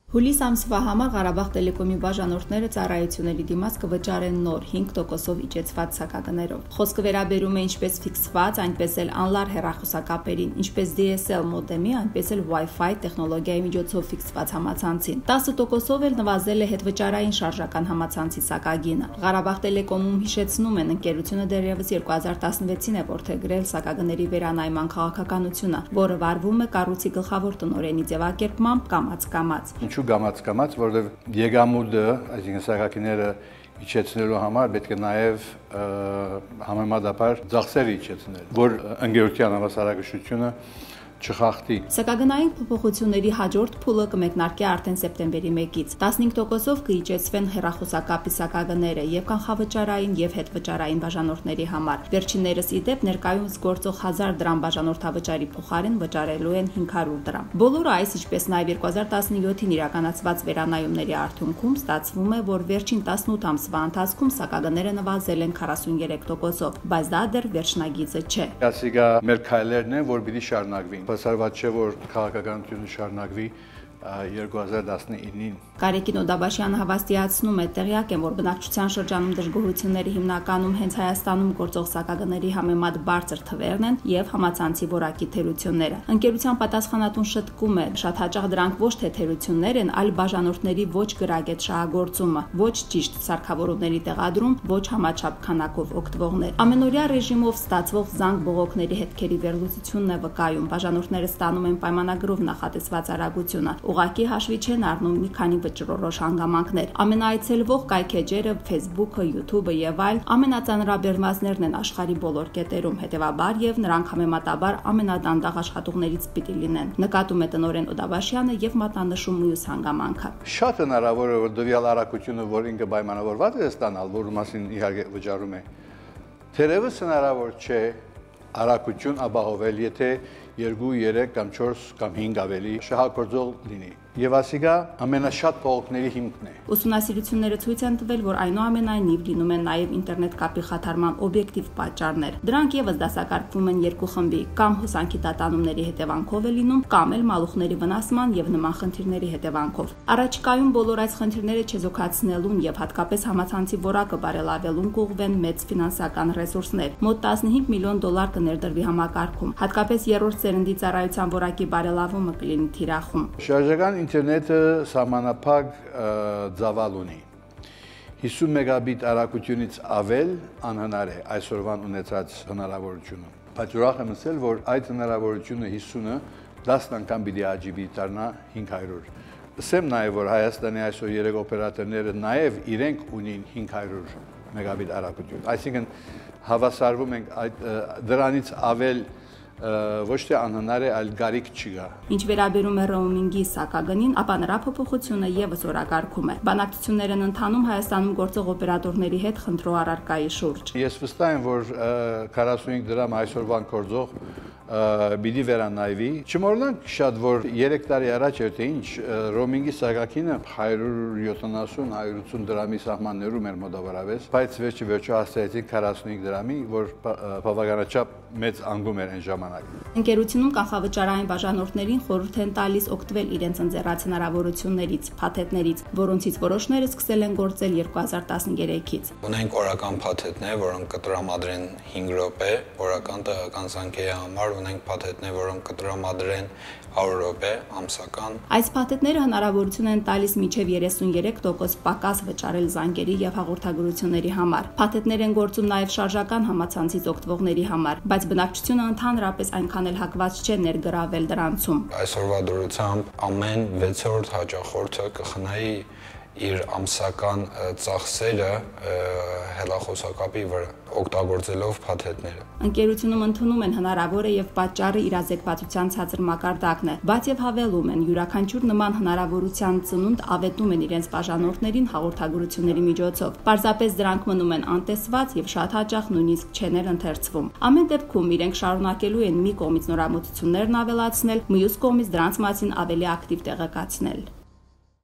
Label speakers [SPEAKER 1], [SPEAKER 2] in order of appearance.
[SPEAKER 1] Հուլիս ամսվա համար Ղարաբաղ տելեկոմի բաժանորդները ծառայությունների դիմաց կվճարեն նոր 5%-ով իջեցված սակագներով։ Խոսքը վերաբերում է ինչպես ֆիքսված, այնպես էլ անլար հեռախոսակապերին, ինչպես DSL մոդեմի, այնպես էլ Wi-Fi տեխնոլոգիայի միջոցով ֆիքսված համացանցին։ 10%-ով էլ նվազել է հետվճարային շարժական համացանցի սակագինը։ Ղարաբաղ տելեկոմում հիշեցնում են, ընկերությունը դեռևս 2016-ին է որդեգրել սակագների վերանայման քաղաքականությունը, որը վարվում է կառույցի գլխավոր տնօրենի ձևակերպմամբ կամաց-կամաց։
[SPEAKER 2] Կամաց, որովհետև եկամուտը, այսինքն սակագները իջեցնելու համար պետք է նաև համեմատաբար ծախսերը իջեցնել, որ ընկերության հավասարակշռությունը չխախտի։
[SPEAKER 1] Սակագնային փոփոխությունների հաջորդ փուլը կմեկնարկի արդեն սեպտեմբերի 1-ից։ 15%-ով կիջեցվեն հեռախոսակապի սակագները եւ կանխավճարային եւ հետվճարային բաժանորդների համար։ Վերջիններս ի դեպ ներկայումս գործող 1000 դրամ բաժանորդավճարի փոխարեն վճարելու են 500 դրամ։ Բոլորը այս, ինչպես նաեւ 2017-ին իրականացված վերանայումների արդյունքում ստացվում է, որ վերջին 18 ամսվա ընթացքում սակագները նվազել են 43%-ով, բայց դա դեռ վերջնագիծը չէ։
[SPEAKER 2] Այսինքն մեր քայլերն են, որ պիտի շարունակվին։ Բացառված չէ, որ քաղաքականությունը շարունակվի 2019-ին։
[SPEAKER 1] Կարեկին Օդաբաշյանը հավաստիացնում է, տեղյակ են, որ բնակչության շրջանում դժգոհությունների հիմնականում հենց Հայաստանում գործող սակագների համեմատ բարձր թվերն են եւ համացանցի որակի թերությունները։ Ընկերության պատասխանատուն շտկում է, շատ հաճախ դրանք ոչ թե թերություններ են, այլ բաժանորդների ոչ գրագետ շահագործումը, ոչ ճիշտ սարքավորումների տեղադրում, ոչ համաչափ քանակով օգտվողներ։ Ամենօրյա ռեժիմով ստացվող զանգ բողոքների հետքերի վերլուծությունն է վկայում, բաժանորդները ստանում են պայմանագրով նախատեսված արագությունը։ Ուղղակի հաշվի չեն առնում մի քանի վճռորոշ հանգամանքներ։ Ամենաայցելվող կայքեջերը Facebook-ը, YouTube-ը եւ այլ ամենածանրաբեռնվածներն են աշխարհի բոլոր կետերում, հետեւաբար եւ նրանք համեմատաբար ամենադանդաղ աշխատողներից պիտի լինեն։ Նկատում է տնօրեն Օդաբաշյանը եւ մատնանշում մյուս հանգամանքը։
[SPEAKER 2] Շատ հնարավոր է, որ դվյալ արագությունը, որ ինքը պայմանավորված է ստանալ, որի մասին իհարկե վճարում է, թերևս հնարավոր չէ արագություն ապահովել, եթե 2, 3 կամ 4 կամ 5 ավելի շահագործող լինի։ Եվ ասիկա ամենաշատ փողոցների հիմքն է։
[SPEAKER 1] Ուսումնասիրությունները ցույց են տվել, որ այնուամենայնիվ լինում են նաև ինտերնետ կապի խաթարման օբյեկտիվ պատճառներ։ Դրանք եւս դասակարգվում են երկու խմբի՝ կամ հոսանքի տատանումների հետևանքով է լինում, կամ էլ մալուխների վնասման եւ նման խնդիրների հետևանքով։ Առաջիկայում բոլոր այս խնդիրները չեզոքացնելուն եւ հատկապես համացանցի որակը բարելավելուն կուղղվեն մեծ ֆինանսական ռեսուրսներ։ Մոտ 15 միլիոն դոլար կներդրվի համակարգում։ Հատկապես երրորդ սերնդի ծառայության որակի բարելավումը կլինի թիրախում։
[SPEAKER 2] Շարժական ինտերնետը սահմանափակ ծավալ ունի։ 50 մեգաբիտ արագությունից ավել անհնար է այսօրվան ունեցած հնարավորությունը։ Բայց ուրախ եմ ասել, որ այդ հնարավորությունը 50-ը 10 անգամ պիտի աճի դառնա 500։ Ասեմ նաև, որ Հայաստանի այսօր 3 օպերատորները նաև իրենք ունին 500 մեգաբիտ արագություն։ Այսինքն հավասարվում ենք դրանից ավել ոչ թե անհնար է, այլ գարիք չկա։
[SPEAKER 1] Ինչ վերաբերում է ռոումինգի սակագնին, ապա նրա փոփոխությունը եւս օրակարգում է։ Բանակցություններ են ընթանում Հայաստանում գործող օպերատորների հետ խնդրո առարկայի շուրջ։
[SPEAKER 2] Ես վստահ եմ, որ 45 դրամ այսօրվան գործող պիտի վերանայվի։ Չմոռանանք շատ, որ 3 տարի առաջ էր թե ինչ ռոմինգի սակագինը 170-180 դրամի սահմաններում էր մոտավորապես, բայց վերջը հասցրեցին 45 դրամի, որ բավականաչափ մեծ անգում էր այն ժամանակ։
[SPEAKER 1] Ընկերությունում կանխավճարային բաժանորդներին խորհուրդ են տալիս օգտվել իրենց ընձեռած հնարավորություններից, փաթեթներից, որոնցից որոշները սկսել են գործել 2013-ից։
[SPEAKER 3] Ունենք օրական փաթեթներ, որոնք կտրամադրեն 5 րոպե, օրական տեղական զանգերի համար ունենք փաթեթներ, որոնք կտրամադրեն 100 րոպե ամսական։
[SPEAKER 1] Այս փաթեթները հնարավորություն են տալիս մինչև 33% պակաս վճարել զանգերի եւ հաղորդագրությունների համար։ Փաթեթներ են գործում նաեւ շարժական համացանցից օգտվողների համար, բայց բնակչությունը ընդհանրապես այնքան էլ հակված չէ ներգրավել դրանցում։
[SPEAKER 3] Այսօրվա դրությամբ ամեն 6-րդ հաճախորդը կխնայի իր ամսական ծախսերը հեռախոսակապի վրա օգտագործելով փաթեթները։
[SPEAKER 1] Ընկերությունում ընդունում են հնարավոր է եւ պատճառը իրազեկվածության ցածր մակարդակն է, բայց եւ հավելում են յուրաքանչյուր նման հնարավորության ծնունդ ավետում են իրենց բաժանորդներին հաղորդագրությունների միջոցով։ Պարզապես դրանք մնում են անտեսված եւ շատ հաճախ նույնիսկ չեն էլ ընթերցվում։ Ամեն դեպքում իրենք շարունակելու են մի կողմից նորամուծություններն ավելացնել, մյուս կողմից դրանց մասին ավելի ակտիվ տեղեկացնել։